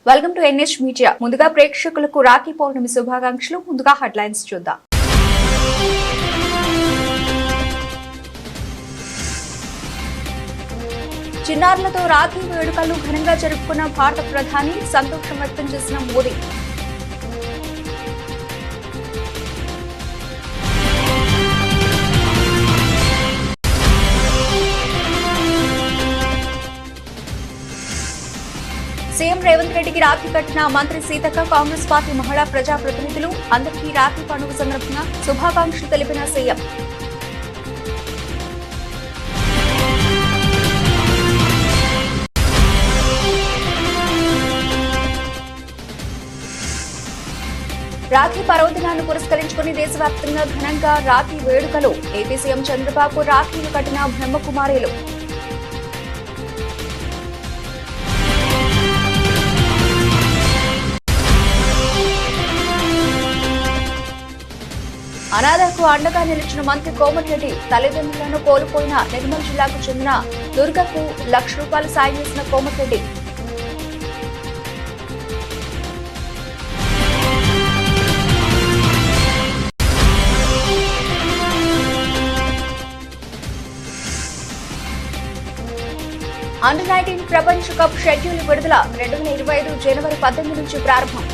Welcome to NS media. ముందుగా ప్రేక్షకులకు రాఖీ పౌర్ణమి శుభాకాంక్షలు. ముందుగా హెడ్లైన్స్ చూద్దాం. చిన్నారులతో రాఖీ వేడుకలు ఘనంగా జరుపుకున్న భారత ప్రధాని, సంతోషం వ్యక్తం చేసిన మోదీ. సీఎం రేవంత్ రెడ్డికి రాఖీ కట్టిన మంత్రి సీతక్క, కాంగ్రెస్ పార్టీ మహిళా ప్రజా ప్రతినిధులు. అందరికీ రాఖీ పండుగ సందర్భంగా శుభాకాంక్షలు తెలిపిన సీఎం. రాఖీ పర్వదినాన్ని పురస్కరించుకుని దేశవ్యాప్తంగా ఘనంగా రాఖీ వేడుకలు. ఏపీ సీఎం చంద్రబాబు రాఖీలు కట్టిన బ్రహ్మకుమారీలు. అనాథకు అండగా నిలిచిన మంత్రి కోమటిరెడ్డి. తల్లిదండ్రులను కోల్పోయిన నిర్మల్ జిల్లాకు చెందిన దుర్గకు ₹1,00,000 సాయం చేసిన కోమటిరెడ్డి. అండర్-19 ప్రపంచ కప్ షెడ్యూల్ విడుదల. 2025 జనవరి 18 నుంచి ప్రారంభం.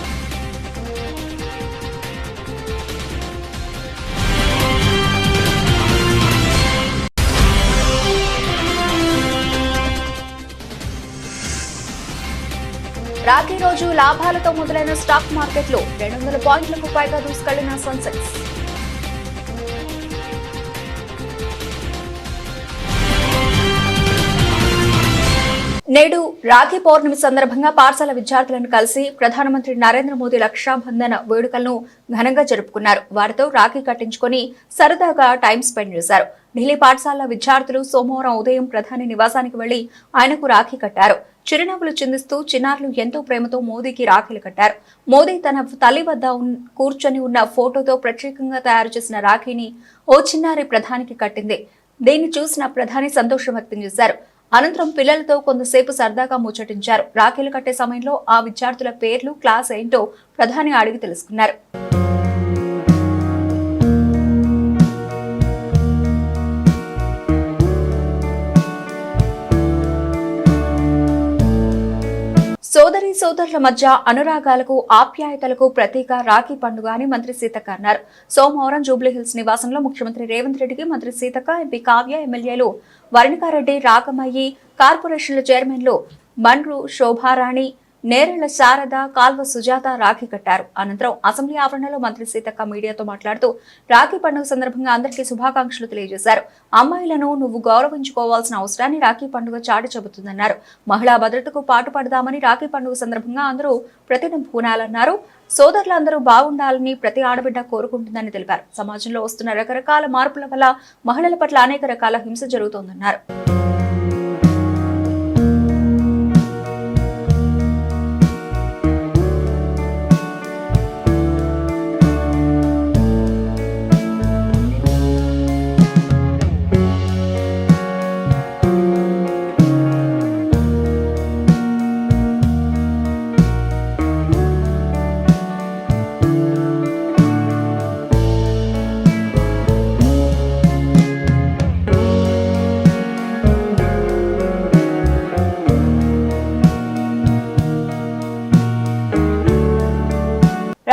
రాఖీ రోజు లాభాలతో మొదలైన స్టాక్ మార్కెట్లు. 200 పాయింట్లకు పైగా దూసుకెళ్లిన సెన్సెక్స్. నేడు రాఖీ పౌర్ణమి సందర్భంగా పాఠశాల విద్యార్థులను కలిసి ప్రధానమంత్రి నరేంద్ర మోదీ రక్షాబంధన్ వేడుకలను ఘనంగా జరుపుకున్నారు. వారితో రాఖీ కట్టించుకుని సరదాగా టైం స్పెండ్ చేశారు. ఢిల్లీ పాఠశాల విద్యార్థులు సోమవారం ఉదయం ప్రధాని నివాసానికి వెళ్లి ఆయనకు రాఖీ కట్టారు. చిరునవ్వులు చిందిస్తూ చిన్నారులు ఎంతో ప్రేమతో మోదీకి రాఖీలు కట్టారు. మోదీ తన తల్లి వద్ద కూర్చొని ఉన్న ఫోటోతో ప్రత్యేకంగా తయారు చేసిన రాఖీని ఓ చిన్నారి ప్రధానికి కట్టింది. దీన్ని చూసిన ప్రధాని సంతోషం వ్యక్తం చేశారు. అనంతరం పిల్లలతో కొంతసేపు సరదాగా ముచ్చటించారు. రాఖీలు కట్టే సమయంలో ఆ విద్యార్థుల పేర్లు, క్లాస్ ఏంటో ప్రధాని అడిగి తెలుసుకున్నారు. సోదరి సోదరుల మధ్య అనురాగాలకు, ఆప్యాయతలకు ప్రతీక రాఖీ పండుగ అని మంత్రి సీతక్క అన్నారు. సోమవారం జూబ్లీహిల్స్ నివాసంలో ముఖ్యమంత్రి రేవంత్ రెడ్డికి మంత్రి సీతక్క, ఎంపీ కావ్య, ఎమ్మెల్యేలు వరుణికారెడ్డి, రాగమయ్యి, కార్పొరేషన్ల చైర్మన్లు మండ్రు శోభారాణి, నేరెళ్ల శారద, కాల్వ సుజాత రాఖీ కట్టారు. అనంతరం అసెంబ్లీ ఆవరణలో మంత్రి సీతక్క మీడియాతో మాట్లాడుతూ రాఖీ పండుగ సందర్భంగా అందరికీ శుభాకాంక్షలు తెలియజేశారు. అమ్మాయిలను నువ్వు గౌరవించుకోవాల్సిన అవసరాన్ని రాఖీ పండుగ చాటి చెబుతుందన్నారు. మహిళా భద్రతకు పాటుపడదామని రాఖీ పండుగ సందర్భంగా అందరూ ప్రతిదినం పూనాలన్నారు. సోదరులందరూ బాగుండాలని ప్రతి ఆడబిడ్డ కోరుకుంటుందని తెలిపారు. సమాజంలో వస్తున్న రకరకాల మార్పుల వల్ల మహిళల పట్ల అనేక రకాల హింస జరుగుతోందన్నారు.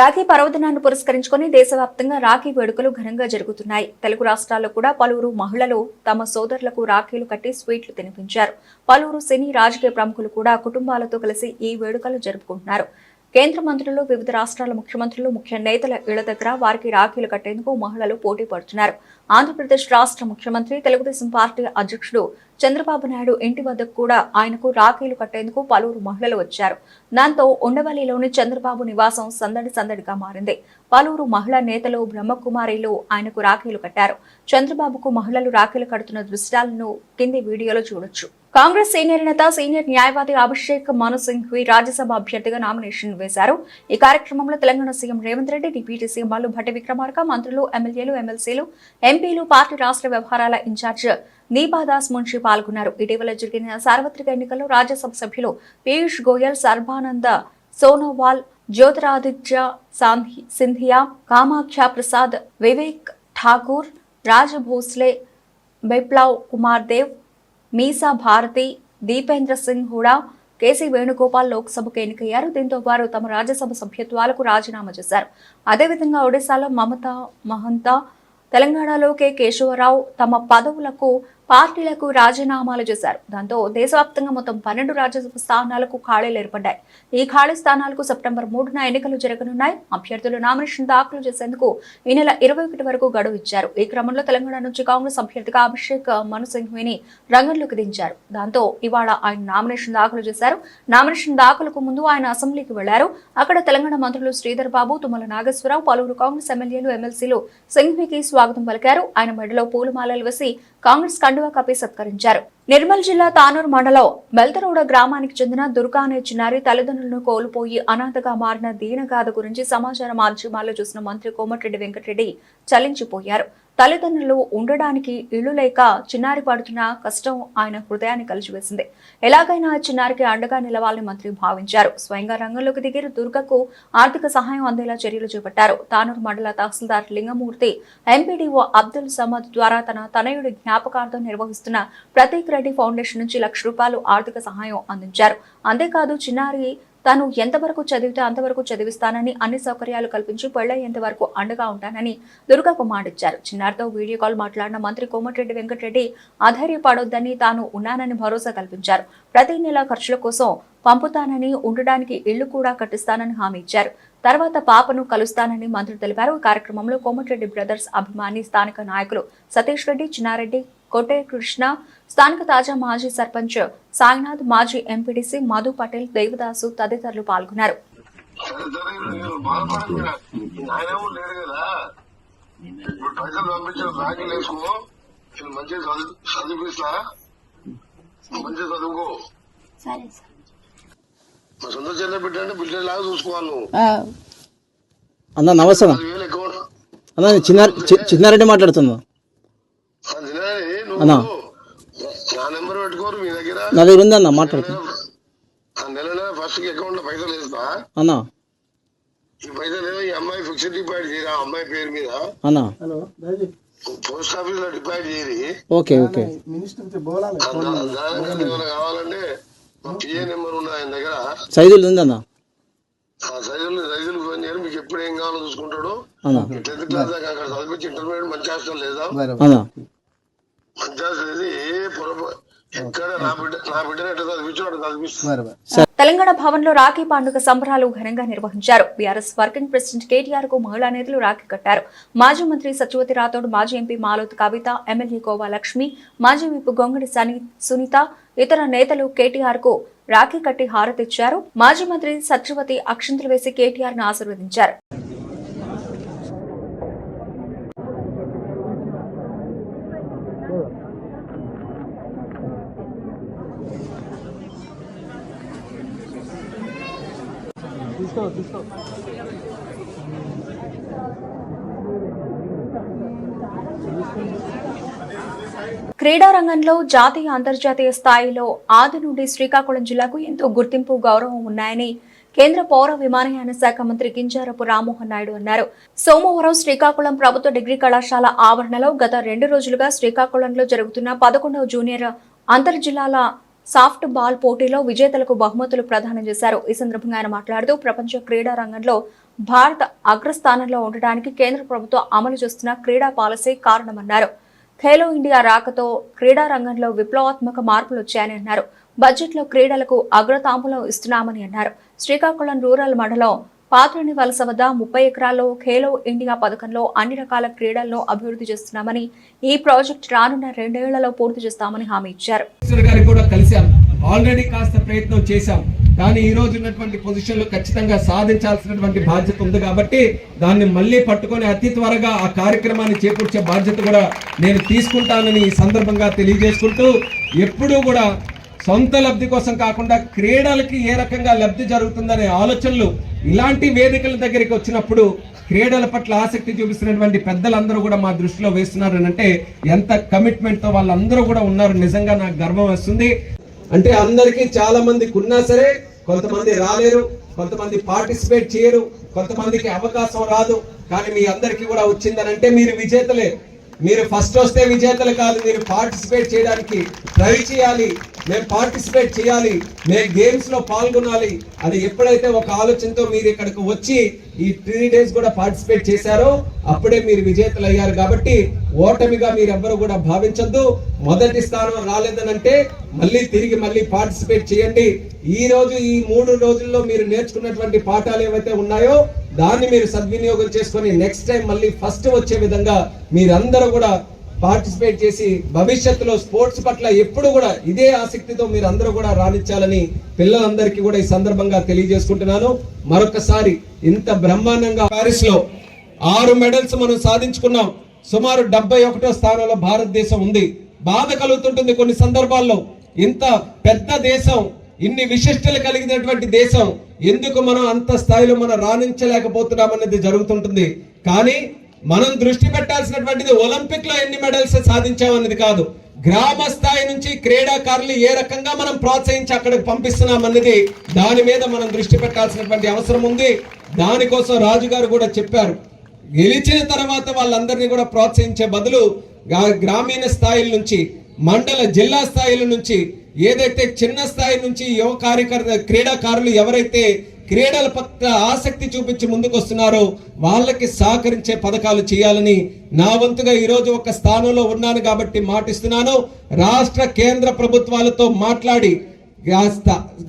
రాఖీ పర్వదినాన్ని పురస్కరించుకుని దేశవ్యాప్తంగా రాఖీ వేడుకలు ఘనంగా జరుగుతున్నాయి. తెలుగు రాష్ట్రాల్లో కూడా పలువురు మహిళలు తమ సోదరులకు రాఖీలు కట్టి స్వీట్లు తినిపించారు. పలువురు సినీ, రాజకీయ ప్రముఖులు కూడా కుటుంబాలతో కలిసి ఈ వేడుకలు జరుపుకుంటున్నారు. కేంద్ర మంత్రులు, వివిధ రాష్ట్రాల ముఖ్యమంత్రులు, ముఖ్య నేతల ఇళ్ల దగ్గర వారికి రాఖీలు కట్టేందుకు మహిళలు పోటీ పడుతున్నారు. ఆంధ్రప్రదేశ్ రాష్ట్ర ముఖ్యమంత్రి, తెలుగుదేశం పార్టీ అధ్యక్షుడు చంద్రబాబు నాయుడు ఇంటి వద్దకు కూడా ఆయనకు రాఖీలు కట్టేందుకు పలువురు మహిళలు వచ్చారు. దాంతో ఉండవల్లిలోని చంద్రబాబు నివాసం సందడిగా మారింది. పలువురు మహిళా నేతలు, బ్రహ్మకుమారీలు ఆయనకు రాఖీలు కట్టారు. చంద్రబాబుకు మహిళలు రాఖీలు కడుతున్న దృశ్యాలను కింది వీడియోలో చూడొచ్చు. కాంగ్రెస్ సీనియర్ నేత, సీనియర్ న్యాయవాది అభిషేక్ మను సింఘ్వి రాజ్యసభ అభ్యర్థిగా నామినేషన్ వేశారు. ఈ కార్యక్రమంలో Telangana CM Revanth Reddy, deputy CM Mallu Bhatti Vikramarka, మంత్రులు, ఎమ్మెల్యేలు, ఎమ్మెల్సీలు, ఎంపీలు, పార్టీ రాష్ట్ర వ్యవహారాల ఇన్ఛార్జ్ దీపాదాస్ మున్షి పాల్గొన్నారు. ఇటీవల జరిగిన సార్వత్రిక ఎన్నికల్లో రాజ్యసభ సభ్యులు పీయూష్ గోయల్, సర్బానంద సోనోవాల్, జ్యోతిరాదిత్య సింధియా, కామాఖ్య ప్రసాద్, వివేక్ ఠాకూర్, రాజ్ భోస్లే, బిప్లవ్ కుమార్ దేవ్, మీసా భారతి, దీపేంద్ర సింగ్ హుడా, కేసీ వేణుగోపాల్ లోక్సభకు ఎన్నికయ్యారు. దీంతో వారు తమ రాజ్యసభ సభ్యత్వాలకు రాజీనామా చేశారు. అదేవిధంగా ఒడిశాలో మమతా మహంతా, తెలంగాణలో కె కేశవరావు తమ పదవులకు పార్టీలకు రాజీనామాలు చేశారు. దాంతో దేశవ్యాప్తంగా మొత్తం 12 రాజ్యసభ స్థానాలకు ఖాళీలు ఏర్పడ్డాయి. ఈ ఖాళీ స్థానాలకు సెప్టెంబర్ 3న ఎన్నికలు జరగనున్నాయి. అభ్యర్థులు నామినేషన్ దాఖలు చేసేందుకు ఈ నెల 21 వరకు గడువు ఇచ్చారు. ఈ క్రమంలో తెలంగాణ నుంచి కాంగ్రెస్ అభ్యర్థిగా అభిషేక్ మను సింఘ్వీని రంగంలోకి దించారు. దాంతో ఇవాళ ఆయన నామినేషన్ దాఖలు చేశారు. నామినేషన్ దాఖలకు ముందు ఆయన అసెంబ్లీకి వెళ్లారు. అక్కడ తెలంగాణ మంత్రులు శ్రీధర్ బాబు, తుమ్మల నాగేశ్వరరావు, పలువురు కాంగ్రెస్ ఎమ్మెల్యేలు, ఎమ్మెల్సీలు సింఘ్వీకి స్వాగతం పలికారు. ఆయన మెడలో పూలమాలలు వేసి కాంగ్రెస్ కండువా కప్పి సత్కరించారు. నిర్మల్ జిల్లా తానూరు మండలం బెల్తరోడ గ్రామానికి చెందిన దుర్గా అనే చిన్నారి తల్లిదండ్రులను కోల్పోయి అనాథగా మారిన దీనగాథ గురించి సమాచార మాధ్యమాల్లో చూసిన మంత్రి కోమటిరెడ్డి వెంకటరెడ్డి చలించిపోయారు. తల్లిదండ్రులు ఉండడానికి ఇళ్లు లేక చిన్నారి పడుతున్న కష్టం ఆయన హృదయాన్ని కలిసివేసింది. ఎలాగైనా చిన్నారికి అండగా నిలవాలని మంత్రి భావించారు. స్వయంగా రంగంలోకి దిగిన దుర్గకు ఆర్థిక సహాయం అందేలా చర్యలు చేపట్టారు. తానూరు మండల తహసీల్దార్ లింగమూర్తి ఎంపీడీఓ అబ్దుల్ సమద్ ద్వారా తన తనయుడి జ్ఞాపకార్థం నిర్వహిస్తున్న ప్రతీక్ రెడ్డి ఫౌండేషన్ నుంచి ₹1,00,000 ఆర్థిక సహాయం అందించారు. అంతేకాదు చిన్నారి తాను ఎంతవరకు చదివితే అంతవరకు చదివిస్తానని, అన్ని సౌకర్యాలు కల్పించి పెళ్లయ్యేంత వరకు అండగా ఉంటానని దుర్గకు మాటిచ్చారు. చిన్నారితో వీడియో కాల్ మాట్లాడిన మంత్రి కోమటిరెడ్డి వెంకటరెడ్డి అధైర్యపడొద్దని, తాను ఉన్నానని భరోసా కల్పించారు. ప్రతి నెల ఖర్చుల కోసం పంపుతానని, ఉండడానికి ఇళ్లు కూడా కట్టిస్తానని హామీ ఇచ్చారు. తర్వాత పాపను కలుస్తానని మంత్రి తెలిపారు. ఈ కార్యక్రమంలో కోమటిరెడ్డి బ్రదర్స్ అభిమాని స్థానిక నాయకులు సతీష్ రెడ్డి, చిన్నారెడ్డి, కోటే కృష్ణ, స్థానిక తాజా మాజీ సర్పంచ్ సాయినాథ్, మాజీ ఎంపీడీసీ మధు పటేల్, దేవదాసు తదితరులు పాల్గొన్నారు. అన్నా నమస్తే అన్నా, చిన్నారెడ్డి మాట్లాడుతున్నా అన్నా. నా దగ్గర ఉంది అన్న, మాట్లాడుతున్నా అన్నా. ఈ పైసలు ఈ అమ్మాయి ఫిక్స్డ్ డిపాజిట్ చేయరా, అమ్మాయి పేరు మీద అన్నా పోస్ట్ ఆఫీస్ లో డిపాజిట్ చేయరి. ఓకే ఓకే కావాలంటే పిఏ నెంబర్ ఉన్నది ఆయన దగ్గర, సైజులు ఉందన్నా. సైజులు ఫోన్ చేయరు, మీకు ఎప్పుడు ఏం కావాలో చూసుకుంటాడు. 10th క్లాస్ దాకా అక్కడ చదివించి ఇంటర్మీడియట్ మంచి హాస్టల్ లేదా, మంచి హాస్టల్ లేదు. ఏ పొరపాటు ఎక్కడ నా బిడ్డను ఎట్లా చదివించాడు అట్లా చదివిస్తుంది. తెలంగాణ భవన్ లో రాఖీ పండుగ సంబరాలు ఘనంగా నిర్వహించారు. బీఆర్ఎస్ వర్కింగ్ ప్రెసిడెంట్ కేటీఆర్ కు మహిళా నేతలు రాఖీ కట్టారు. మాజీ మంత్రి సత్యవతి రాథోడ్, మాజీ ఎంపీ మాలోత్ కవిత, ఎమ్మెల్యే కోవా లక్ష్మి, మాజీ విప్ గొంగడి సునీత, ఇతర నేతలు కేటీఆర్ కు రాఖీ కట్టి హారతిచ్చారు. మాజీ మంత్రి సత్యవతి అక్షంతలు వేసి కేటీఆర్ ను ఆశీర్వదించారు. క్రీడా రంగంలో జాతీయ, అంతర్జాతీయ స్థాయిలో ఆది నుండి శ్రీకాకుళం జిల్లాకు ఎంతో గుర్తింపు, గౌరవం ఉన్నాయని కేంద్ర పౌర విమానయాన శాఖ మంత్రి కింజరాపు రామ్మోహన్ నాయుడు అన్నారు. సోమవారం శ్రీకాకుళం ప్రభుత్వ డిగ్రీ కళాశాల ఆవరణలో గత 2 రోజులుగా శ్రీకాకుళంలో జరుగుతున్న 11వ జూనియర్ అంతర్ జిల్లాల సాఫ్ట్ బాల్ పోటీలో విజేతలకు బహుమతులు ప్రదానం చేశారు. ఈ సందర్భంగా ఆయన మాట్లాడుతూ ప్రపంచ క్రీడా రంగంలో భారత్ అగ్రస్థానంలో ఉండడానికి కేంద్ర ప్రభుత్వం అమలు చేస్తున్న క్రీడా పాలసీ కారణమన్నారు. ఖేలో ఇండియా రాకతో క్రీడా రంగంలో విప్లవాత్మక మార్పులు వచ్చాయని అన్నారు. బడ్జెట్లో క్రీడలకు అగ్రతాంబూలం ఇస్తున్నామని అన్నారు. శ్రీకాకుళం రూరల్ మండలం పాత్రని వలస వద్ద 30 ఎకరాల్లో ఖేలో ఇండియా పథకంలో అన్ని రకాల క్రీడలను అభివృద్ధి చేస్తున్నామని, ఈ ప్రాజెక్ట్ రానున్న 2 ఏళ్లలో పూర్తి చేస్తామని హామీ ఇచ్చారు. ఆల్రెడీ కాస్త ప్రయత్నం చేశాం, కానీ ఈ రోజు ఉన్నటువంటి పొజిషన్ లో ఖచ్చితంగా సాధించాల్సినటువంటి బాధ్యత ఉంది. కాబట్టి దాన్ని మళ్ళీ పట్టుకొని అతి త్వరగా ఆ కార్యక్రమాన్ని చేకూర్చే బాధ్యత కూడా నేను తీసుకుంటానని ఈ సందర్భంగా తెలియజేసుకుంటూ, ఎప్పుడూ కూడా సొంత లబ్ధి కోసం కాకుండా క్రీడలకి ఏ రకంగా లబ్ధి జరుగుతుందనే ఆలోచనలు ఇలాంటి వేదికల దగ్గరికి వచ్చినప్పుడు క్రీడల పట్ల ఆసక్తి చూపిస్తున్నటువంటి పెద్దలందరూ కూడా మా దృష్టిలో వేస్తున్నారని అంటే ఎంత కమిట్మెంట్ తో వాళ్ళందరూ కూడా ఉన్నారు. నిజంగా నాకు గర్వం వస్తుంది. అంటే అందరికీ చాలా మందికి ఉన్నా సరే కొంతమంది రాలేరు, కొంతమంది పార్టిసిపేట్ చేయరు, కొంతమందికి అవకాశం రాదు. కానీ మీ అందరికీ కూడా వచ్చిందనంటే మీరు విజేతలే. మీరు ఫస్ట్ వస్తే విజేతలు కాదు, మీరు పార్టిసిపేట్ చేయడానికి ట్రై చేయాలి, మేము పార్టిసిపేట్ చేయాలి, మేము గేమ్స్ లో పాల్గొనాలి అని ఎప్పుడైతే ఒక ఆలోచనతో మీరు ఇక్కడికి వచ్చి ఈ 3 days కూడా పార్టిసిపేట్ చేశారో అప్పుడే మీరు విజేతలు అయ్యారు. కాబట్టి ఓటమిగా మీరు ఎవ్వరు కూడా భావించొద్దు. మొదటి స్థానం రాలేదనంటే మళ్ళీ పార్టిసిపేట్ చేయండి. ఈ రోజు ఈ 3 రోజుల్లో మీరు నేర్చుకున్నటువంటి పాఠాలు ఏవైతే ఉన్నాయో దాన్ని మీరు సద్వినియోగం చేసుకొని నెక్స్ట్ టైం మళ్ళీ ఫస్ట్ వచ్చే విధంగా మీరందరూ కూడా పార్టిసిపేట్ చేసి భవిష్యత్తులో స్పోర్ట్స్ పట్ల ఎప్పుడు కూడా ఇదే ఆసక్తితో మీరు అందరూ కూడా రాణించాలని పిల్లలందరికీ కూడా ఈ సందర్భంగా తెలియజేసుకుంటున్నాను. మరొకసారి ఇంత బ్రహ్మాండంగా ప్యారిస్ లో 6 మెడల్స్ మనం సాధించుకున్నాం. సుమారు 71వ స్థానంలో భారతదేశం ఉంది. బాధ కలుగుతుంటుంది కొన్ని సందర్భాల్లో, ఇంత పెద్ద దేశం, ఇన్ని విశిష్టలు కలిగినటువంటి దేశం, ఎందుకు మనం అంత స్థాయిలో మనం రాణించలేకపోతున్నాం అనేది జరుగుతుంటుంది. కానీ మనం దృష్టి పెట్టాల్సినటువంటిది ఒలింపిక్ లో ఎన్ని మెడల్స్ సాధించామన్నది కాదు, గ్రామ స్థాయి నుంచి క్రీడాకారులు ఏ రకంగా మనం ప్రోత్సహించి అక్కడికి పంపిస్తున్నాం అన్నది, దాని మీద మనం దృష్టి పెట్టాల్సినటువంటి అవసరం ఉంది. దానికోసం రాజు గారు కూడా చెప్పారు, గెలిచిన తర్వాత వాళ్ళందరినీ కూడా ప్రోత్సహించే బదులు గ్రామీణ స్థాయిల నుంచి, మండల జిల్లా స్థాయిల నుంచి, ఏదైతే చిన్న స్థాయి నుంచి యువ క్రీడాకారులు ఎవరైతే క్రీడల పట్ల ఆసక్తి చూపించి ముందుకు వస్తున్నారో వాళ్ళకి సహకరించే పథకాలు చేయాలని నా వంతుగా ఈరోజు ఒక స్థానంలో ఉన్నాను కాబట్టి మాటిస్తున్నాను. రాష్ట్ర కేంద్ర ప్రభుత్వాలతో మాట్లాడి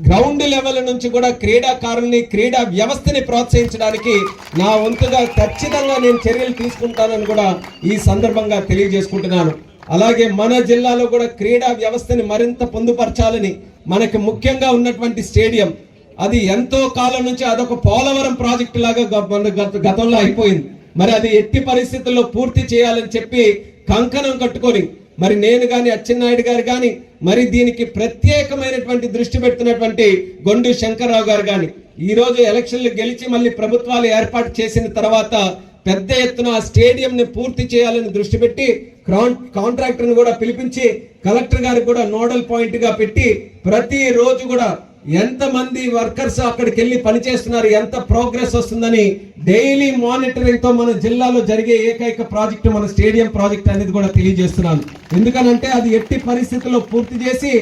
గ్రౌండ్ లెవెల్ నుంచి కూడా క్రీడాకారుల్ని, క్రీడా వ్యవస్థని ప్రోత్సహించడానికి నా వంతుగా ఖచ్చితంగా నేను చర్యలు తీసుకుంటానని కూడా ఈ సందర్భంగా తెలియజేసుకుంటున్నాను. అలాగే మన జిల్లాలో కూడా క్రీడా వ్యవస్థని మరింత పొందుపరచాలని, మనకి ముఖ్యంగా ఉన్నటువంటి స్టేడియం అది ఎంతో కాలం నుంచి అదొక పోలవరం ప్రాజెక్టు లాగా గతంలో అయిపోయింది. మరి అది ఎట్టి పరిస్థితుల్లో పూర్తి చేయాలని చెప్పి కంకణం కట్టుకొని మరి నేను గాని అచ్చెన్నాయుడు గారు గాని మరి దీనికి ప్రత్యేకమైనటువంటి దృష్టి పెడుతున్నటువంటి గొండు శంకర్రావు గారు గాని ఈ రోజు ఎలక్షన్లు గెలిచి మళ్ళీ ప్రభుత్వాలు ఏర్పాటు చేసిన తర్వాత పెద్ద ఎత్తున ఆ స్టేడియం ని పూర్తి చేయాలని దృష్టి పెట్టి కాంట్రాక్టర్ ని కూడా పిలిపించి కలెక్టర్ గారికి కూడా నోడల్ పాయింట్ గా పెట్టి ప్రతి రోజు కూడా ఎంత మంది వర్కర్స్ అక్కడికి వెళ్ళి పనిచేస్తున్నారు, ఎంత ప్రోగ్రెస్ వస్తుందని డైలీ మానిటరింగ్ తో మన జిల్లాలో జరిగే ఏకైక ప్రాజెక్టు మన స్టేడియం ప్రాజెక్ట్ అనేది కూడా తెలియజేస్తున్నాను. ఎందుకనంటే అది ఎట్టి పరిస్థితుల్లో పూర్తి చేసి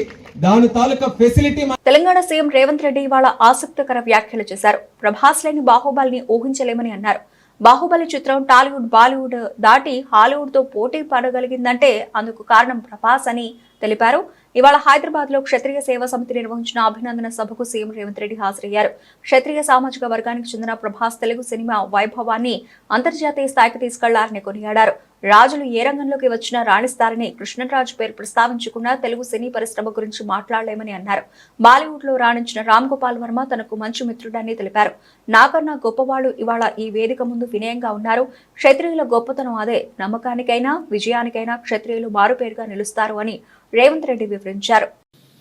దాని తాలూకా ఫెసిలిటీ. తెలంగాణ సీఎం రేవంత్ రెడ్డి ఇవాళ ఆసక్తికర వ్యాఖ్యలు చేశారు. ప్రభాస్ లేని బాహుబలిని ఊహించలేమని అన్నారు. బాహుబలి చిత్రం టాలీవుడ్, బాలీవుడ్ దాటి హాలీవుడ్ తో పోటీ పడగలిగిందంటే అందుకు కారణం ప్రభాస్ అని తెలిపారు. ఇవాళ హైదరాబాద్ లో క్షత్రియ సేవా సమితి నిర్వహించిన అభినందన సభకు సీఎం రేవంత్ రెడ్డి హాజరయ్యారు. క్షత్రియ సామాజిక వర్గానికి చెందిన ప్రభాస్ తెలుగు సినిమా వైభవాన్ని అంతర్జాతీయ స్థాయికి తీసుకెళ్లారని కొనియాడారు. రాజులు ఏ రంగంలోకి వచ్చినా రాణిస్తారని, కృష్ణరాజు పేరు ప్రస్తావించకుండా తెలుగు సినీ పరిశ్రమ గురించి మాట్లాడలేమని అన్నారు. బాలీవుడ్ లో రాణించిన రామ్ గోపాల్ వర్మ తనకు మంచి మిత్రుడని తెలిపారు. నాకన్నా గొప్పవాళ్లు ఇవాళ ఈ వేదిక ముందు వినయంగా ఉన్నారు. క్షత్రియుల గొప్పతనం అదే. నమ్మకానికైనా విజయానికైనా క్షత్రియులు మారుపేరుగా నిలుస్తారు అని రేవంత్ రెడ్డి వివరించారు.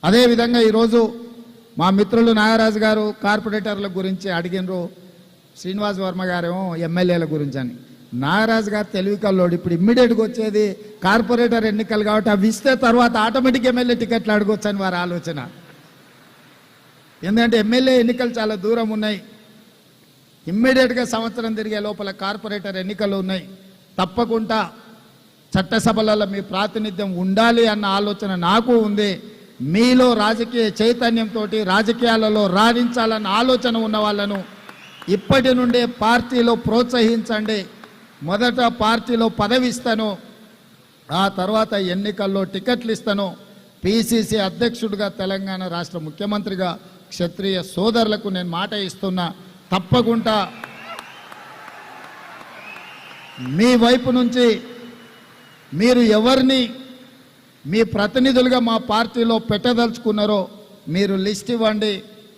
అదే విధంగా ఈరోజు మా మిత్రులు నాగరాజు గారు కార్పొరేటర్ల గురించి అడిగినరు, శ్రీనివాస్ వర్మ గారేమో ఎమ్మెల్యేల గురించి అని. నాగరాజు గారు తెలివి కల్లోడు. ఇప్పుడు ఇమ్మీడియట్గా వచ్చేది కార్పొరేటర్ ఎన్నికలు కాబట్టి అవి ఇస్తే తర్వాత ఆటోమేటిక్ ఎమ్మెల్యే టికెట్లు అడగొచ్చు అని వారి ఆలోచన. ఎందుకంటే ఎమ్మెల్యే ఎన్నికలు చాలా దూరం ఉన్నాయి. ఇమ్మీడియట్గా సంవత్సరం తిరిగే లోపల కార్పొరేటర్ ఎన్నికలు ఉన్నాయి. తప్పకుండా చట్టసభలలో మీ ప్రాతినిధ్యం ఉండాలి అన్న ఆలోచన నాకు ఉంది. మీలో రాజకీయ చైతన్యంతో రాజకీయాలలో రాణించాలన్న ఆలోచన ఉన్న వాళ్ళను ఇప్పటి నుండే పార్టీలో ప్రోత్సహించండి. మొదట పార్టీలో పదవి ఇస్తాను, ఆ తర్వాత ఎన్నికల్లో టికెట్లు ఇస్తాను. పిసిసి అధ్యక్షుడిగా, తెలంగాణ రాష్ట్ర ముఖ్యమంత్రిగా క్షత్రియ సోదరులకు నేను మాట ఇస్తున్నా. తప్పకుండా మీ వైపు నుంచి మీరు ఎవరిని మీ ప్రతినిధులుగా మా పార్టీలో పెట్టదలుచుకున్నారో మీరు లిస్ట్ ఇవ్వండి.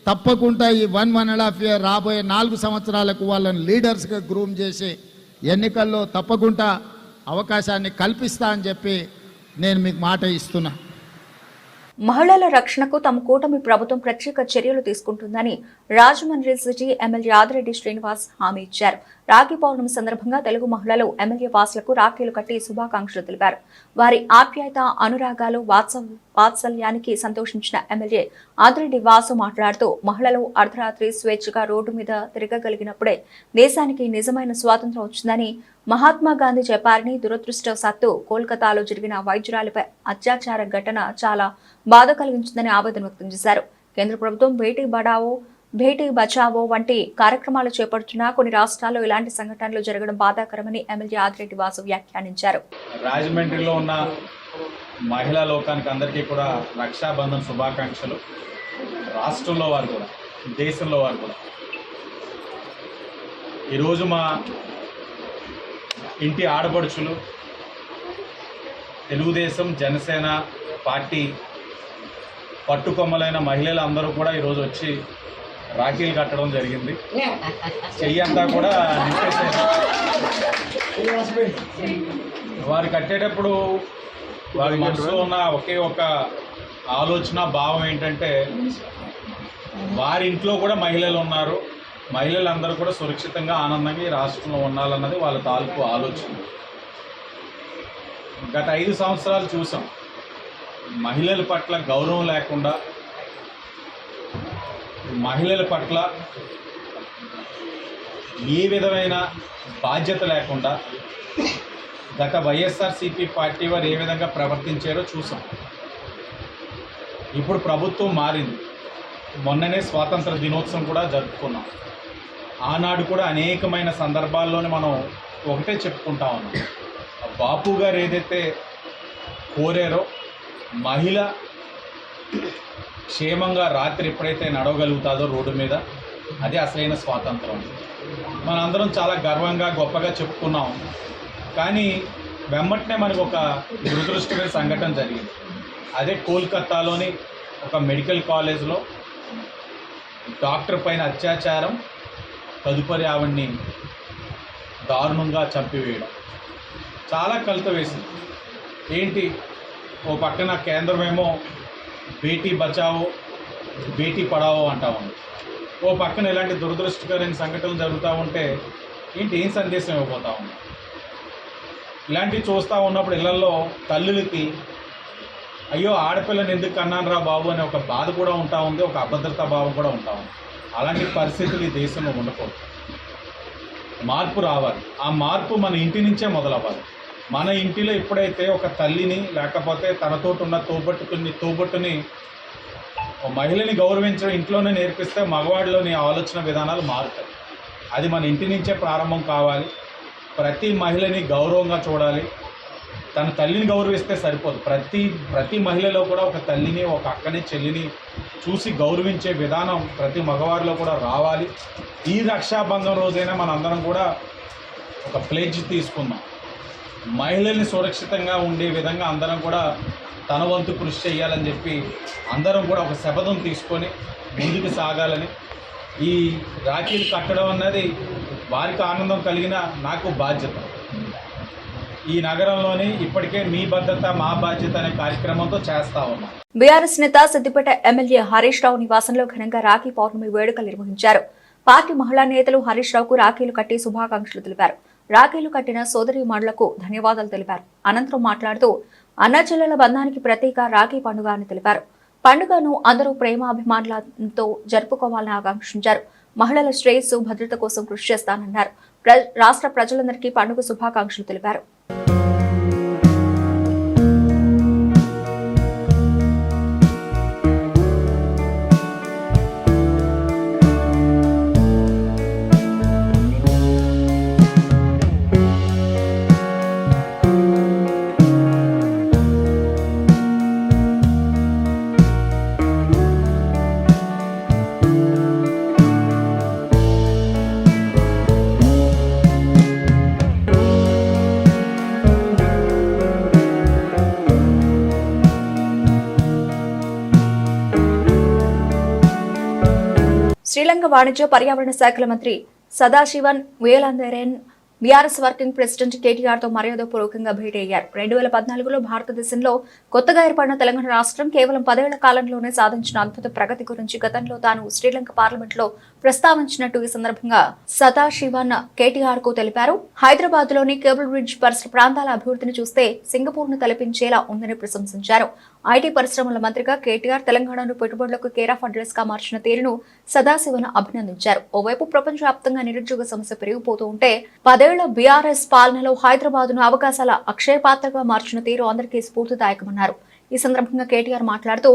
తప్పకుండా ఈ 1.5 year రాబోయే 4 సంవత్సరాలకు వాళ్ళని లీడర్స్గా గ్రూమ్ చేసి ఎన్నికల్లో తప్పకుండా అవకాశాన్ని కల్పిస్తా అని చెప్పి నేను మీకు మాట ఇస్తున్నా. మహిళల రక్షణకు తమ కూటమి ప్రభుత్వం ప్రత్యేక చర్యలు తీసుకుంటుందని రాజమండ్రి సిటీ ఎమ్మెల్యే ఆదిరెడ్డి శ్రీనివాస్ హామీ ఇచ్చారు. రాఖీ పౌర్ణమి సందర్భంగా తెలుగు మహిళలు ఎమ్మెల్యే వాసులకు రాఖీలు కట్టి శుభాకాంక్షలు తెలిపారు. వారి ఆప్యాయత, అనురాగాలు, వాత్సల్యానికి సంతోషించిన ఎమ్మెల్యే ఆదిరెడ్డి వాసు మాట్లాడుతూ మహిళలు అర్ధరాత్రి స్వేచ్ఛగా రోడ్డు మీద తిరగగలిగినప్పుడే దేశానికి నిజమైన స్వాతంత్ర్యం వచ్చిందని మహాత్మా గాంధీ చెప్పారని, దురదృష్టవశాత్తు కోల్కతాలో జరిగిన వైద్యురాలిపై అత్యాచార ఘటన చాలా బాధ కలిగించిందని ఆవేదన వ్యక్తం చేశారు. కేంద్ర ప్రభుత్వం బేటీ పడావో బేటీ బచావో వంటి కార్యక్రమాలు చేపడుతున్నా కొన్ని రాష్ట్రాల్లో ఇలాంటి సంఘటనలు జరగడం బాధాకరమని ఎమ్మెల్యే ఆదిరెడ్డి వాసు వ్యాఖ్యానించారు. రాజమండ్రిలో ఉన్న మహిళా లోకానికి అందరికీ కూడా రక్షాబంధన్ శుభాకాంక్షలు. రాష్ట్రంలో వారు కూడా, దేశంలో వారు కూడా ఈరోజు మా ఇంటి ఆడపడుచులు తెలుగుదేశం, జనసేన పార్టీ పట్టుకొమ్మలైన మహిళలు అందరూ కూడా ఈరోజు వచ్చి రాఖీలు కట్టడం జరిగింది. చెయ్యి అంతా కూడా నింపేసారు. వారు కట్టేటప్పుడు వారి మనసులో ఉన్న ఒకే ఒక ఆలోచన, భావం ఏంటంటే వారి ఇంట్లో కూడా మహిళలు ఉన్నారు, మహిళలందరూ కూడా సురక్షితంగా, ఆనందంగా ఈ రాష్ట్రంలో ఉండాలన్నది వాళ్ళ తాలూకు ఆలోచన. గత 5 సంవత్సరాలు చూసాం మహిళల పట్ల గౌరవం లేకుండా, మహిళల పట్ల ఏ విధమైన బాధ్యత లేకుండా గత వైఎస్ఆర్సీపీ పార్టీ వారు ఏ విధంగా ప్రవర్తించారో చూసాం. ఇప్పుడు ప్రభుత్వం మారింది. మొన్ననే స్వాతంత్ర దినోత్సవం కూడా జరుపుకున్నాం. ఆనాడు కూడా అనేకమైన సందర్భాల్లోనే మనం ఒకటే చెప్పుకుంటా ఉన్నాం. బాపు గారు ఏదైతే కోరారో, మహిళ క్షేమంగా రాత్రి ఎప్పుడైతే నడవగలుగుతాదో రోడ్డు మీద, అదే అసలైన స్వాతంత్రం. మనందరం చాలా గర్వంగా, గొప్పగా చెప్పుకున్నాం. కానీ వెంబటనే మనకు ఒక దురదృష్టకర సంఘటన జరిగింది. అదే కోల్కతాలోని ఒక మెడికల్ కాలేజ్లో డాక్టర్ పైన అత్యాచారం, తదుపరి ఆవిడ్ని దారుణంగా చంపివేయడం చాలా కలత వేసింది. ఏంటి, ఓ పక్కన కేంద్రమేమో బేటీ బచావో బేటీ పడావో అంటా ఉంది, ఓ పక్కన ఇలాంటి దురదృష్టకరమైన సంఘటనలు జరుగుతూ ఉంటే ఏం సందేశం ఇవ్వబోతా ఉంది. ఇలాంటివి చూస్తూ ఉన్నప్పుడు ఇళ్లలో తల్లులకి అయ్యో ఆడపిల్లని ఎందుకు కన్నాను రా బాబు అనే ఒక బాధ కూడా ఉంటా ఉంది, ఒక అభద్రతా భావం కూడా ఉంటా ఉంది. అలాంటి పరిస్థితులు ఈ దేశంలో ఉండకూడదు. మార్పు రావాలి. ఆ మార్పు మన ఇంటి నుంచే మొదలవ్వాలి. మన ఇంటిలో ఎప్పుడైతే ఒక తల్లిని, లేకపోతే తనతో ఉన్న తోబట్టుని మహిళని గౌరవించడం ఇంట్లోనే నేర్పిస్తే మగవాడిలోని ఆలోచన విధానాలు మారుతాయి. అది మన ఇంటి నుంచే ప్రారంభం కావాలి. ప్రతి మహిళని గౌరవంగా చూడాలి. తన తల్లిని గౌరవిస్తే సరిపోదు. ప్రతి మహిళలో కూడా ఒక తల్లిని, ఒక అక్కని, చెల్లిని చూసి గౌరవించే విధానం ప్రతి మగవారిలో కూడా రావాలి. ఈ రక్షాబంధం రోజైనా మనందరం కూడా ఒక ప్లేజ్ తీసుకుందాం. మహిళల్ని సురక్షితంగా ఉండే విధంగా అందరం కూడా తన వంతు కృషి చేయాలని చెప్పి అందరం కూడా ఒక శపథం తీసుకొని ముందుకు సాగాలని. ఈ రాఖీలు కట్టడం అన్నది వారికి ఆనందం కలిగిన నాకు బాధ్యత. ఈ నగరంలోని ఇప్పటికే మీ భద్రత మా బాధ్యత అనే కార్యక్రమంతో చేస్తా ఉన్నాం. బీఆర్ఎస్ నేత సిద్దిపేట ఎమ్మెల్యే హరీష్ రావు నివాసంలో ఘనంగా రాఖీ పౌర్ణమి వేడుకలు నిర్వహించారు. పార్టీ మహిళా నేతలు హరీష్ రావుకు రాఖీలు కట్టి శుభాకాంక్షలు తెలిపారు. రాఖీలు కట్టిన సోదరీమణులకు ధన్యవాదాలు తెలిపారు. అనంతరం మాట్లాడుతూ అన్నచెల్లెల బంధానికి ప్రతీక రాఖీ పండుగ అని తెలిపారు. పండుగను అందరూ ప్రేమాభిమానులతో జరుపుకోవాలని ఆకాంక్షించారు. మహిళల శ్రేయస్సు, భద్రత కోసం కృషి చేస్తానన్నారు. రాష్ట్ర ప్రజలందరికీ పండుగ శుభాకాంక్షలు తెలిపారు. శ్రీలంక వాణిజ్య పర్యావరణ శాఖల మంత్రి సదాశివన్ వేలాందరేన్ బీఆర్ఎస్ వర్కింగ్ ప్రెసిడెంట్ కేటీఆర్ తో మర్యాదపూర్వకంగా భేటీ అయ్యారు. 2014లో భారతదేశంలో కొత్తగా ఏర్పడిన తెలంగాణ రాష్ట్రం కేవలం 10 ఏళ్ల కాలంలోనే సాధించిన అద్భుత ప్రగతి గురించి గతంలో తాను శ్రీలంక పార్లమెంట్ లో ప్రస్తావించినట్టు ఈ సందర్భంగా సదాశివన్ కేటీఆర్ కు తెలిపారు. హైదరాబాద్ లోని కేబుల్ బ్రిడ్జ్ పరిసర ప్రాంతాల అభివృద్ధిని చూస్తే సింగపూర్ ను తలపించేలా ఉందని ప్రశంసించారు. ఐటీ పరిశ్రమల మంత్రిగా కేటీఆర్ తెలంగాణను పెట్టుబడులకు కేర్ ఆఫ్ అడ్రస్ గా మార్చిన తీరును సదాశివన్ అభినందించారు. ఓవైపు ప్రపంచవ్యాప్తంగా నిరుద్యోగ సమస్య పెరిగిపోతూ ఉంటే 10 ఏళ్ల బీఆర్ఎస్ పాలనలో హైదరాబాద్ ను అవకాశాల అక్షయ పాత్రగా మార్చిన తీరు అందరికీ స్ఫూర్తిదాయకమన్నారు. ఈ సందర్భంగా కేటీఆర్ మాట్లాడుతూ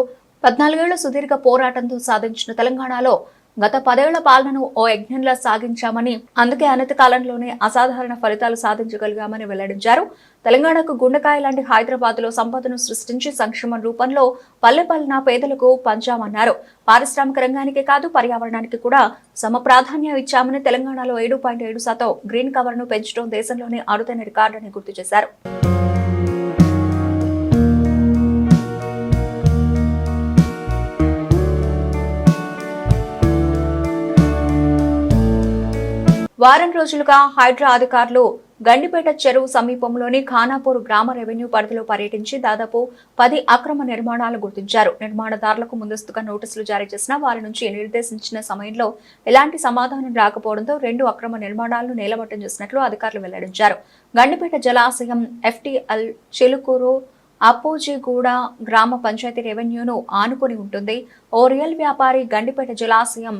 14 ఏళ్ల సుదీర్ఘ పోరాటంతో సాధించిన తెలంగాణలో గత 10 ఏళ్ల పాలనను ఓ యజ్ఞంలా సాగించామని, అందుకే అనతి కాలంలోనే అసాధారణ ఫలితాలు సాధించగలిగామని వెల్లడించారు. తెలంగాణకు గుండెకాయ లాంటి హైదరాబాద్ లో సంపదను సృష్టించి సంక్షేమం రూపంలో పల్లె పాలన పేదలకు పంచామన్నారు. పారిశ్రామిక రంగానికే కాదు పర్యావరణానికి కూడా సమ ప్రాధాన్యం ఇచ్చామని, తెలంగాణలో 7.7% గ్రీన్ కవర్ ను పెంచడం దేశంలోనే అరుదైన రికార్డని గుర్తు చేశారు. వారం రోజులుగా హైడ్రా అధికారులు గండిపేట చెరువు సమీపంలోని ఖానాపూర్ గ్రామ రెవెన్యూ పరిధిలో పర్యటించి దాదాపు 10 అక్రమ నిర్మాణాలు గుర్తించారు. నిర్మాణదారులకు ముందస్తుగా నోటీసులు జారీ చేసినా వారి నుంచి నిర్దేశించిన సమయంలో ఎలాంటి సమాధానం రాకపోవడంతో 2 అక్రమ నిర్మాణాలను నేలమట్టం చేసినట్లు అధికారులు వెల్లడించారు. గండిపేట జలాశయం FTL చిలుకూరు అప్పోజిగూడ గ్రామ పంచాయతీ రెవెన్యూను ఆనుకొని ఉంటుంది. ఓ రియల్ వ్యాపారి గండిపేట జలాశయం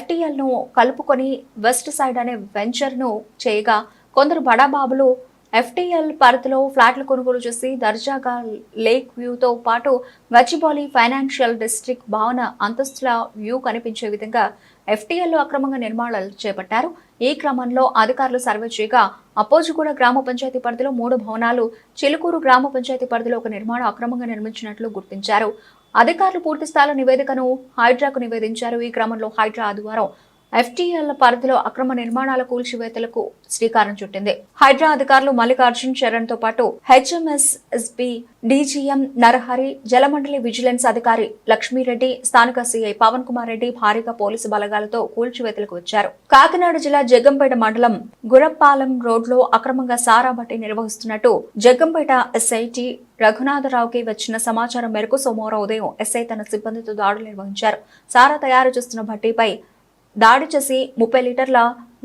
FTL ను కలుపుకొని వెస్ట్ సైడ్ అనే వెంచర్ ను చేయగా కొందరు బడాబాబులు FTL పరిధిలో ఫ్లాట్లు కొనుగోలు చేసి దర్జాగా లేక్ వ్యూతో పాటు గచ్చిబౌలి ఫైనాన్షియల్ డిస్ట్రిక్ట్ భవన అంతస్తుల వ్యూ కనిపించే విధంగా FTL లో అక్రమంగా నిర్మాణాలు చేపట్టారు. ఈ క్రమంలో అధికారులు సర్వే చేయగా అప్పోజిగూడ గ్రామ పంచాయతీ పరిధిలో 3 భవనాలు, చిలుకూరు గ్రామ పంచాయతీ పరిధిలో ఒక నిర్మాణం అక్రమంగా నిర్మించినట్లు గుర్తించారు. అధికారులు పూర్తి స్థాయిలో నివేదికను హైడ్రాకు నివేదించారు. ఈ క్రమంలో హైడ్రా ఆదివారం FTL పరిధిలో అక్రమ నిర్మాణాల కూల్చివేతలకు శ్రీకారం చుట్టింది. హైడ్రా అధికారులు మల్లికార్జున్ చరణ్ తో పాటు HMSSB DGM నరహరి, జలమండలి విజిలెన్స్ అధికారి లక్ష్మీరెడ్డి, స్థానిక CI పవన్ కుమార్ రెడ్డి భారీగా పోలీసు బలగాలతో కూల్చివేతలకు వచ్చారు. కాకినాడ జిల్లా జగ్గంపేట మండలం గురప్పాలెం రోడ్లో అక్రమంగా సారా బట్టి నిర్వహిస్తున్నట్టు జగ్గంపేట SIT రఘునాథరావుకి వచ్చిన సమాచారం మేరకు సోమవారం ఉదయం SI తన సిబ్బందితో దాడులు నిర్వహించారు. సారా తయారు చేస్తున్న భట్టీపై దాడి చేసి 30 లీటర్ల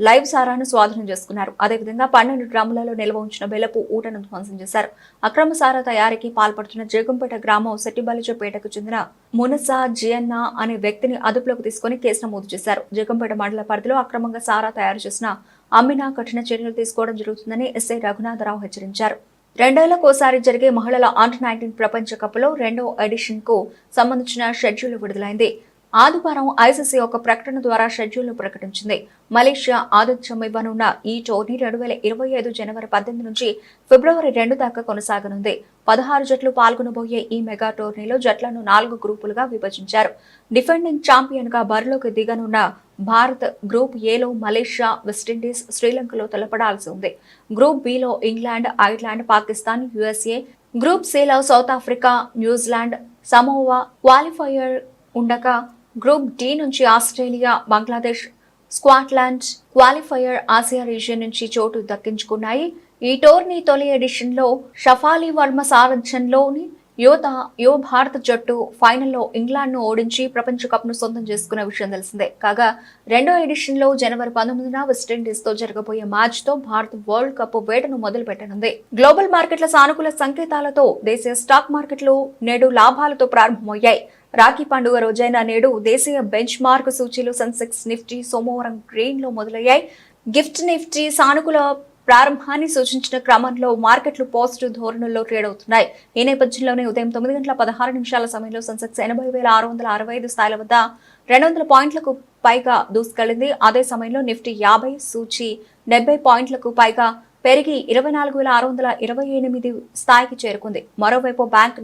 లైవ్ సారాను స్వాధీనం చేసుకున్నారు. అదేవిధంగా 12 గ్రాములలో నిల్వ ఉంచిన బెల్లపు ఊటను ధ్వంసం చేశారు. అక్రమ సారా తయారీకి పాల్పడుతున్న జగంపేట గ్రామం సెట్టిబలిజపేటకు చెందిన మునసా జియన్న అనే వ్యక్తిని అదుపులోకి తీసుకుని కేసు నమోదు చేశారు. జగంపేట మండల పరిధిలో అక్రమంగా సారా తయారు చేసిన అమ్మినా కఠిన చర్యలు తీసుకోవడం జరుగుతుందని SI రఘునాథరావు హెచ్చరించారు. 2 ఏళ్లకోసారి జరిగే మహిళల అండర్-19 ప్రపంచ కప్ లో 2వ ఎడిషన్ కు సంబంధించిన షెడ్యూల్ విడుదలైంది. ఆదివారం ICC ఒక ప్రకటన ద్వారా షెడ్యూల్ ను ప్రకటించింది. మలేషియా ఆతిథ్యం ఇవ్వనున్న ఈ టోర్నీ 2025 జనవరి 18 నుంచి ఫిబ్రవరి 2 దాకా కొనసాగనుంది. 16 జట్లు పాల్గొనబోయే ఈ మెగా టోర్నీలో జట్లను 4 గ్రూపులుగా విభజించారు. డిఫెండింగ్ ఛాంపియన్ గా బరిలోకి దిగనున్న భారత్ గ్రూప్ ఏలో మలేషియా, వెస్టిండీస్, శ్రీలంకలో తలపడాల్సి ఉంది. గ్రూప్ బిలో England, Ireland, Pakistan, USA. Group సిలో south Africa, New Zealand, Samoa qualifier ఉండగా గ్రూప్ డి నుంచి Australia, Bangladesh, Scotland qualifier Asia region నుంచి చోటు దక్కించుకున్నాయి. ఈ టోర్నీ తొలి ఎడిషన్ లో షఫాలి వర్మ సారథ్యంలోని యువ భారత జట్టు ఫైనల్లో ఇంగ్లాండ్ ను ఓడించి ప్రపంచ కప్ ను సొంతం చేసుకున్న విషయం తెలిసిందే. కాగా 2వ ఎడిషన్ లో జనవరి 19న వెస్టిండీస్ తో జరగబోయే మ్యాచ్ తో భారత్ వరల్డ్ కప్ వేటను మొదలు పెట్టనుంది. గ్లోబల్ మార్కెట్ల సానుకూల సంకేతాలతో దేశీయ స్టాక్ మార్కెట్లు నేడు లాభాలతో ప్రారంభమయ్యాయి. రాఖీ పండుగ రోజైన నేడు దేశీయ బెంచ్ మార్క్ సూచీలు సెన్సెక్స్, నిఫ్టీ సోమవారం గ్రీన్ లో మొదలయ్యాయి. గిఫ్ట్ నిఫ్టీ సానుకూల ప్రారంభాన్ని సూచించిన క్రమంలో మార్కెట్లు పాజిటివ్ ధోరణుల్లో ట్రేడ్ అవుతున్నాయి. ఈ నేపథ్యంలోనే ఉదయం 9:16 సమయంలో సెన్సెక్స్ 80,665 స్థాయిల వద్ద 200 పాయింట్లకు పైగా దూసుకెళ్లింది. అదే సమయంలో నిఫ్టీ 50 సూచీ 70 పాయింట్లకు పైగా పెరిగి 24,628 స్థాయికి చేరుకుంది. మరోవైపు బ్యాంక్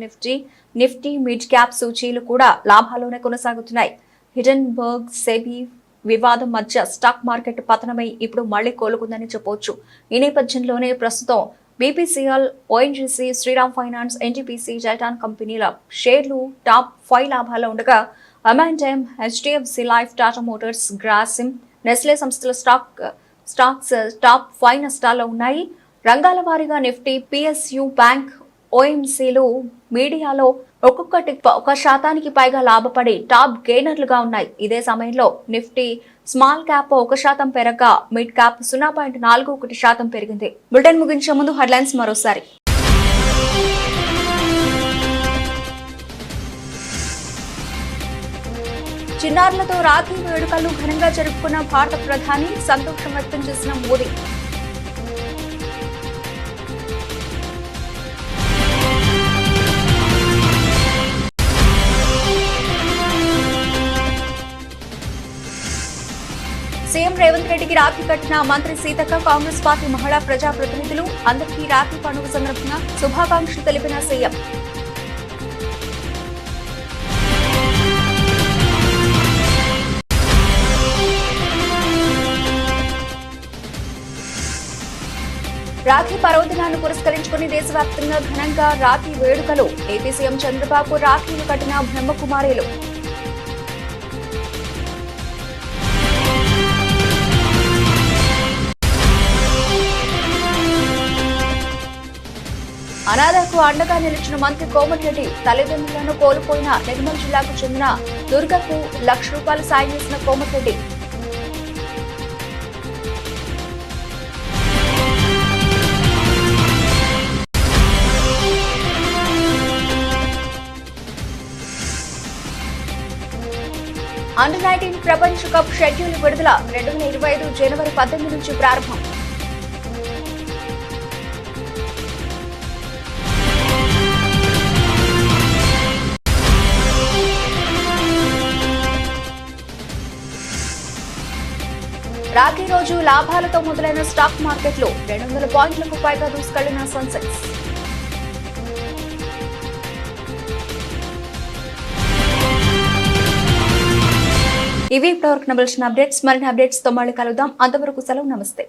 నిఫ్టీ మిడ్ క్యాప్ సూచీలు కూడా లాభాల్లోనే కొనసాగుతున్నాయి. హిడెన్బర్గ్ సెబీ వివాదం మధ్య స్టాక్ మార్కెట్ పతనమై ఇప్పుడు మళ్లీ కోలుకుందని చెప్పొచ్చు. ఈ నేపథ్యంలోనే ప్రస్తుతం BPCL, ONGC, Shriram Finance, NTPC, Titan కంపెనీల షేర్లు టాప్ 5 లాభాల్లో ఉండగా M&M, HDFC Life, Tata Motors, Grasim, Nestle సంస్థల స్టాక్ స్టాక్స్ టాప్ 5 నష్టాల్లో ఉన్నాయి. రంగాల వారీగా నిఫ్టీ, పిఎస్యు బ్యాంక్, ఓఎంసీలు మీడియాలో ఒక్కొక్కటి 1% పైగా లాభపడి టాప్ గెయినర్లుగా ఉన్నాయి. ఇదే సమయంలో నిఫ్టీ స్మాల్ క్యాప్ 1% పెరగగా మిడ్ క్యాప్ 0.41% పెరిగింది. బులెటిన్ ముగించే ముందు హెడ్లైన్స్ మరోసారి. చిన్నారులతో రాఖీ వేడుకలు ఘనంగా జరుపుకున్న భారత ప్రధాని, సంతోషం వ్యక్తం చేసిన మోదీ. సీఎం రేవంత్ రెడ్డికి రాఖీ కట్టిన మంత్రి సీతక్క, కాంగ్రెస్ పార్టీ మహిళా ప్రజా ప్రతినిధులు. అందరికీ రాఖీ పండుగ సందర్భంగా శుభాకాంక్షలు తెలిపిన సీఎం. రాఖీ పర్వదినాన్ని పురస్కరించుకుని దేశవ్యాప్తంగా ఘనంగా రాఖీ వేడుకలు. ఏపీ సీఎం చంద్రబాబు రాఖీలు కట్టిన బ్రహ్మకుమారీలు. అనాథకు అండగా నిలిచిన మంత్రి కోమటిరెడ్డి. తల్లిదండ్రులను కోల్పోయిన నిర్మల్ జిల్లాకు చెందిన దుర్గకు ₹1,00,000 సాయం చేసిన కోమటిరెడ్డి. అండర్-19 ప్రపంచ కప్ షెడ్యూల్ విడుదల. 2025 జనవరి 18 నుంచి ప్రారంభం. రాఖీ రోజు లాభాలతో మొదలైన స్టాక్ మార్కెట్లు. 200 పాయింట్లకు పైగా దూసుకెళ్లిన సెన్సెక్స్. ఇవి ఇప్పటివరకు నవలసిన అప్డేట్స్. మరిన్ని అప్డేట్స్ తో మళ్ళీ కలుద్దాం. అంతవరకు సెలవు, నమస్తే.